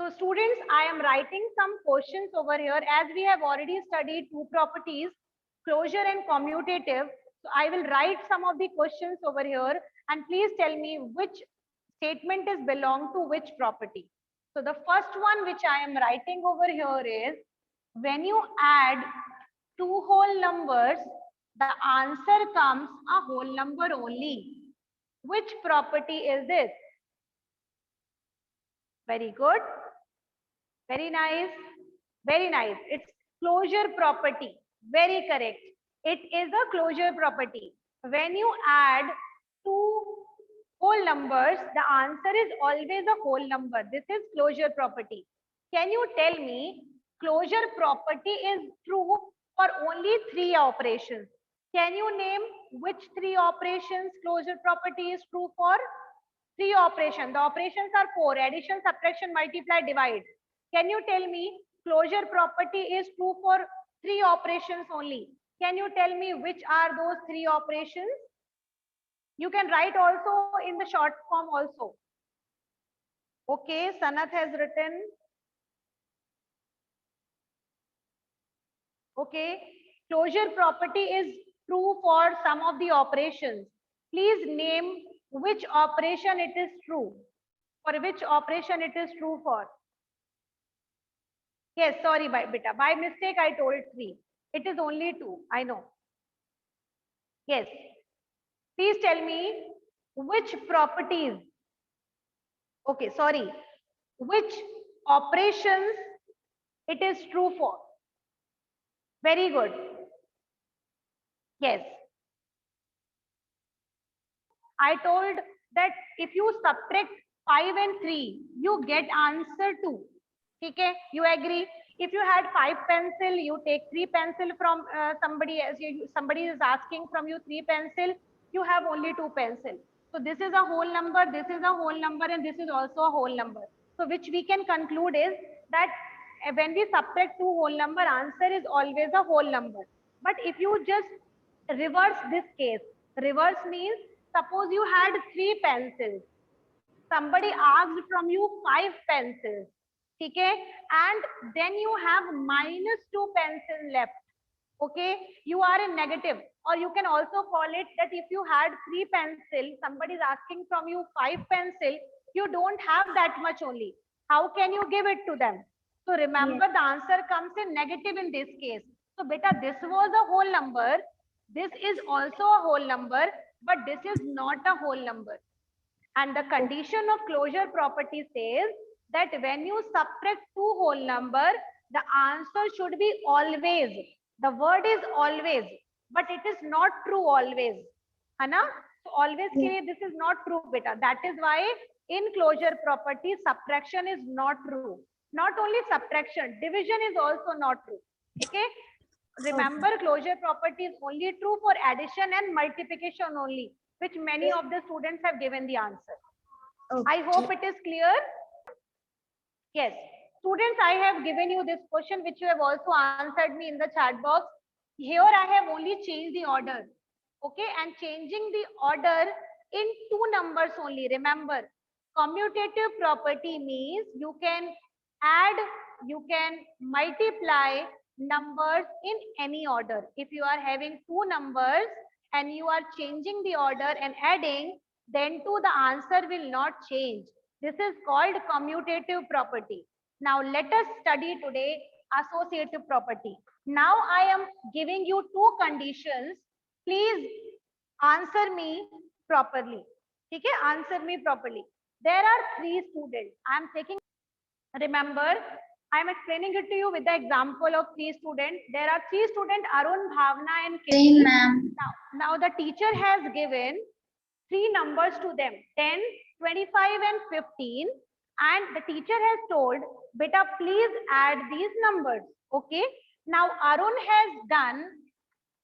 So students, I am writing some questions over here as we have already studied two properties, closure and commutative. So I will write some of the questions over here and please tell me which statement is belong to which property. So the first one which I am writing over here is when you add two whole numbers, the answer comes a whole number only. Which property is this? Very good. Very nice. Very nice. It's closure property. Very correct. It is a closure property. When you add two whole numbers, the answer is always a whole number. This is closure property. Can you tell me closure property is true for only three operations? Can you name which three operations closure property is true for? Three operations. The operations are four: addition, subtraction, multiply, divide. Can you tell me closure property is true for three operations only? Can you tell me which are those three operations? You can write also in the short form also. Okay, Sanat has written. Okay, closure property is true for some of the operations. Please name which operation it is true. For which operation it is true for. Yes, sorry, beta. By mistake, I told three. It is only two. I know. Yes. Please tell me which properties. Okay, sorry. Which operations it is true for. Very good. Yes. I told that if you subtract 5 and 3, you get answer 2. Okay, you agree? If you had 5 pencil, you take 3 pencil from somebody else. Somebody is asking from you 3 pencil, you have only 2 pencil. So this is a whole number, this is a whole number, and this is also a whole number. So which we can conclude is that when we subtract two whole number, answer is always a whole number. But if you just reverse this case, reverse means suppose you had 3 pencils. Somebody asked from you 5 pencils. Okay, and then you have -2 pencil left. Okay, you are in negative, or you can also call it that if you had 3 pencil, somebody is asking from you 5 pencil, you don't have that much only. How can you give it to them? So remember, the answer comes in negative in this case. So beta, this was a whole number, this is also a whole number, but this is not a whole number. And the condition of closure property says that when you subtract two whole number, the answer should be always. The word is always, but it is not true always. Hana? So always ke liye this is not true, beta. That is why in closure property, subtraction is not true. Not only subtraction, division is also not true. Okay? Remember, closure property is only true for addition and multiplication only, which many of the students have given the answer. I hope it is clear. Yes. Students, I have given you this question which you have also answered me in the chat box. Here I have only changed the order. Okay, and changing the order in two numbers only. Remember, commutative property means you can add, you can multiply numbers in any order. If you are having two numbers and you are changing the order and adding, then too the answer will not change. This is called commutative property. Now let us study today associative property. Now I am giving you two conditions. Please answer me properly. Okay, answer me properly. There are three students. I am taking, remember, I am explaining it to you with the example of three students. There are three students, Arun, Bhavna and Kitty. Now the teacher has given three numbers to them, 10, 25 and 15. And the teacher has told, beta, please add these numbers. Okay. Now Arun has done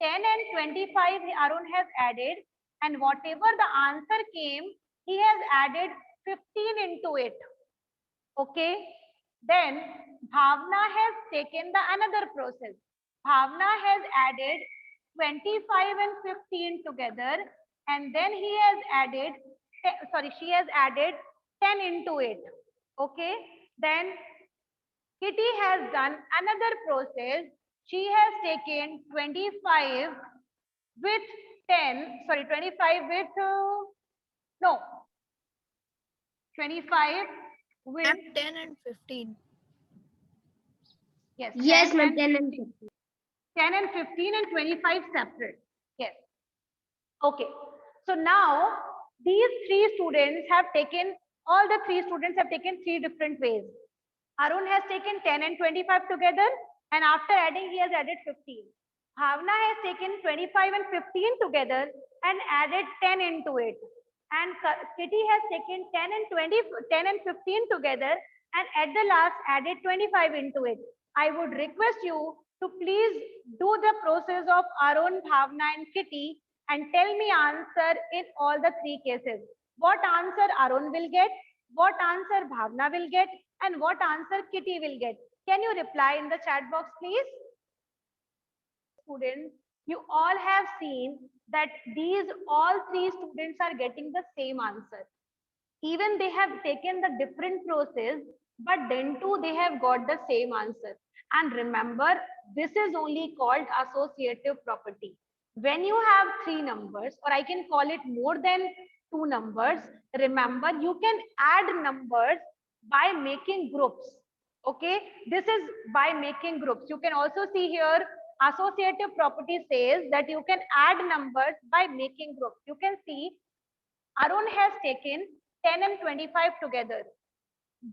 10 and 25, Arun has added, and whatever the answer came, he has added 15 into it. Okay. Then Bhavna has taken the another process. Bhavna has added 25 and 15 together, and then he has added, sorry, she has added 10 into it. Okay. Then Kitty has done another process. She has taken 25 with 10, sorry, 25 with, no, 25 with, 10 and 15. yes, Yes, 10 ma'am. and 10 and 15, 15. 10 and 15 and 25 separate. Yes. Okay. So now these three students have taken, all the three students have taken three different ways. Arun has taken 10 and 25 together, and after adding, he has added 15. Bhavna has taken 25 and 15 together and added 10 into it. And Kitty has taken 10 and 20, 10 and 15 together and at the last added 25 into it. I would request you to please do the process of Arun, Bhavna and Kitty and tell me answer in all the three cases. What answer Arun will get, what answer Bhavna will get, and what answer Kitty will get. Can you reply in the chat box, please? Students, you all have seen that these all three students are getting the same answer. Even they have taken the different process, but then too they have got the same answer. And remember, this is only called associative property. When you have three numbers, or I can call it more than two numbers, remember you can add numbers by making groups. Okay, this is by making groups. You can also see here associative property says that you can add numbers by making groups. You can see Arun has taken 10 and 25 together.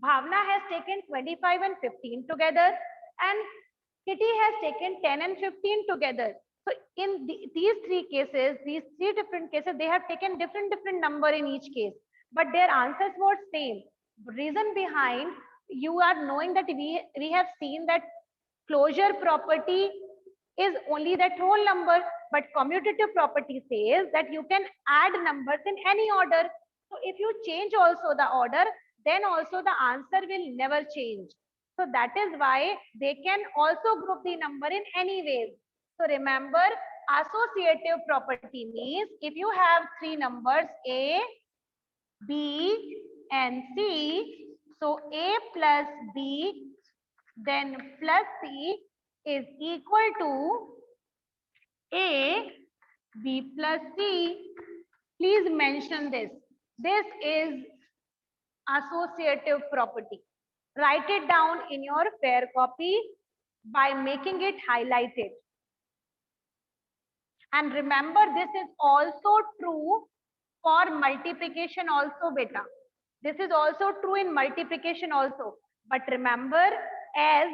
Bhavna has taken 25 and 15 together. And Kitty has taken 10 and 15 together. So in these three cases, these three different cases, they have taken different number in each case. But their answers were same. Reason behind, you are knowing that we have seen that closure property is only that whole number, but commutative property says that you can add numbers in any order. So if you change also the order, then also the answer will never change. So that is why they can also group the number in any ways. So remember, associative property means if you have three numbers A, B and C, so A plus B then plus C is equal to A, B plus C. Please mention this. This is associative property. Write it down in your fair copy by making it highlighted. And remember, this is also true for multiplication also, beta. This is also true in multiplication also. But remember, as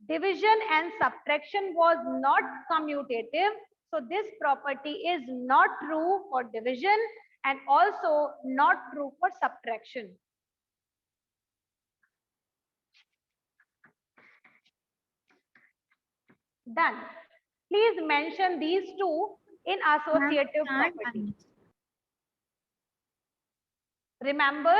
division and subtraction was not commutative, so this property is not true for division and also not true for subtraction. Done. Please mention these two in associative property. Remember,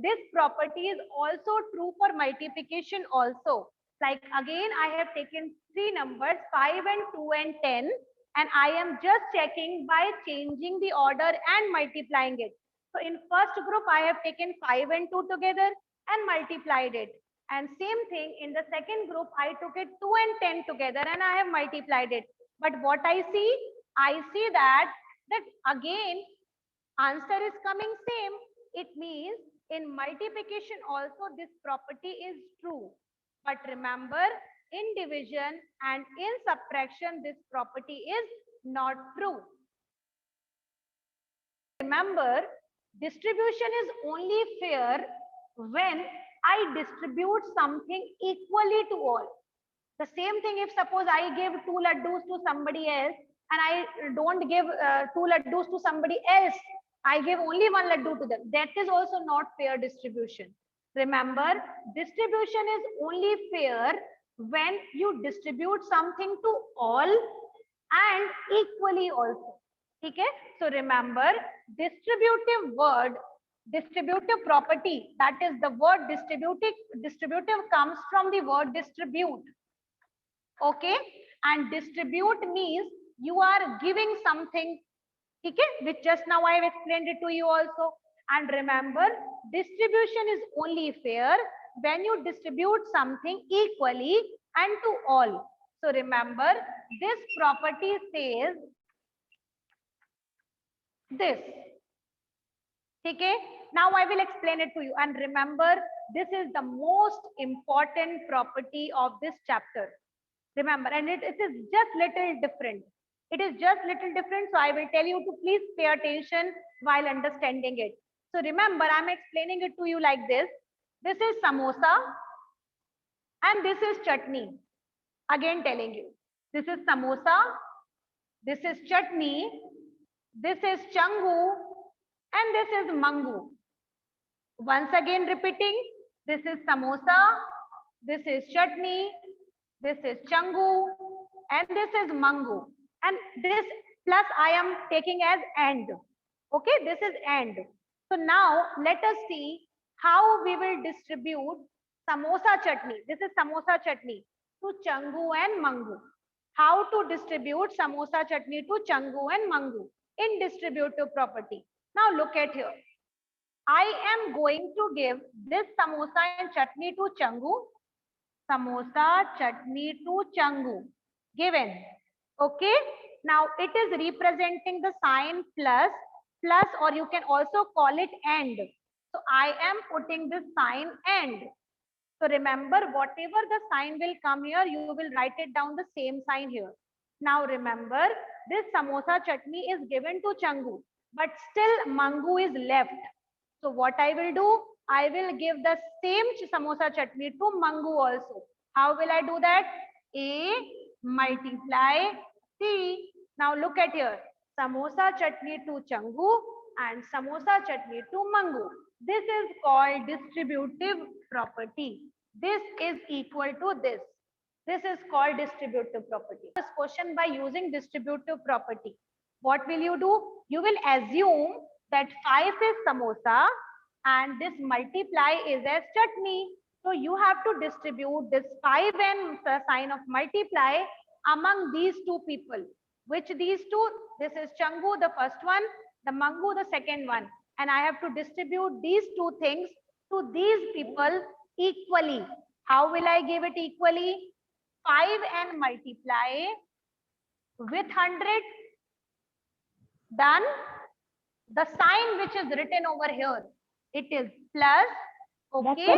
this property is also true for multiplication also. Like again, I have taken three numbers, 5 and 2 and 10, and I am just checking by changing the order and multiplying it. So in first group, I have taken 5 and 2 together and multiplied it. And same thing in the second group, I took it 2 and 10 together and I have multiplied it. But what I see that again, answer is coming same. It means in multiplication also this property is true. But remember, in division and in subtraction, this property is not true. Remember, distribution is only fair when I distribute something equally to all. The same thing if suppose I give 2 laddus to somebody else and I don't give 2 laddus to somebody else. I give only 1 laddu to them. That is also not fair distribution. Remember, distribution is only fair when you distribute something to all and equally also. Okay? So remember, distributive property, that is the word distributive comes from the word distribute. Okay, and distribute means you are giving something, okay, which just now I have explained it to you also. And remember, distribution is only fair when you distribute something equally and to all. So remember, this property says this. Okay, now I will explain it to you, and remember, this is the most important property of this chapter. Remember, and it is just little different. It is just little different, so I will tell you to please pay attention while understanding it. So remember, I'm explaining it to you like this. This is samosa and this is chutney. Again telling you, this is samosa, this is chutney, this is changu, and this is mango. Once again repeating, this is samosa, this is chutney, this is changu, and this is mango. And this plus I am taking as and. Okay, this is and. So now let us see how we will distribute samosa chutney. This is samosa chutney to changu and mango. How to distribute samosa chutney to changu and mango in distributive property. Now look at here. I am going to give this samosa and chutney to changu. Samosa chutney to changu. Given. Okay. Now it is representing the sign plus, or you can also call it and. So I am putting this sign and. So remember, whatever the sign will come here, you will write it down the same sign here. Now remember, this samosa chutney is given to changu, but still mango is left. So what I will do, I will give the same samosa chutney to mango also. How will I do that? A multiply C. Now look at here. Samosa chutney to changu and samosa chutney to mango. This is called distributive property. This is equal to this. This is called distributive property. This question by using distributive property. What will you do? You will assume that 5 is samosa and this multiply is as chutney. So you have to distribute this 5 and the sign of multiply among these two people. Which these two? This is changu, the first one, the mango, the second one. And I have to distribute these two things to these people equally. How will I give it equally? 5 and multiply with 100. Done. The sign which is written over here, it is plus. Okay.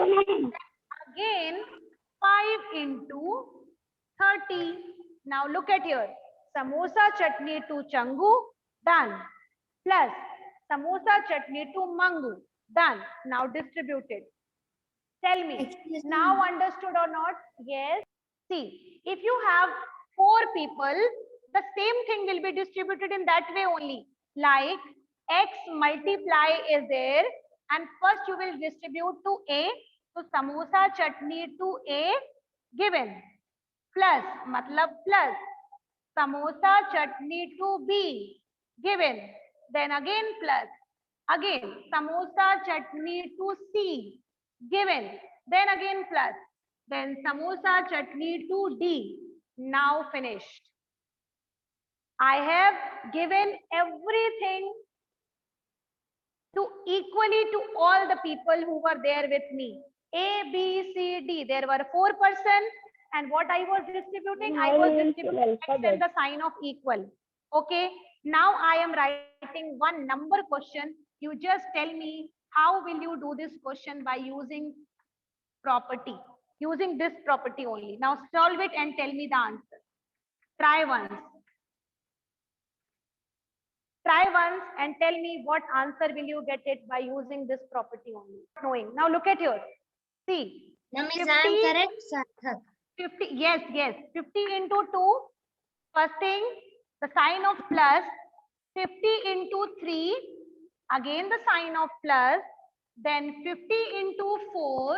Again 5 into 30. Now look at here. Samosa chutney to changu. Done. Plus samosa chutney to mango. Done. Now distributed. Tell me, now understood or not? Yes. See, if you have 4 people, the same thing will be distributed in that way only. Like X multiply is there and first you will distribute to A. So samosa chutney to A given. Plus, matlab plus. Samosa chutney to B given. Then again plus. Again samosa chutney to C given. Then again plus. Then samosa chutney to D. Now finished. I have given everything to equally to all the people who were there with me. A, B, C, D. There were 4 persons. And what I was distributing? I was distributing X and the sign of equal. Okay. Now I am writing one number question. You just tell me how will you do this question by using property. Using this property only. Now solve it and tell me the answer. Try once. Try once and tell me what answer will you get it by using this property only. Knowing. Now look at here. See. No, Miss, I am correct, Sarthak. 50. Yes, yes. 50 into 2. First thing, the sign of plus. 50 into 3. Again the sign of plus. Then 50 into 4.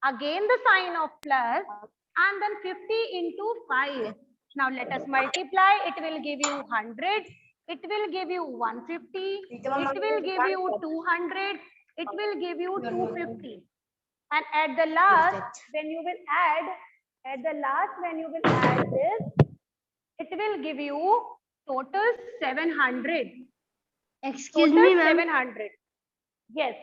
Again the sign of plus. And then 50 into 5. Now let us multiply. It will give you 100. It will give you 150. It will give you 200. It will give you 250. And at the last, when you will add, this, it will give you total 700. Excuse Total me, ma'am. 700. Yes.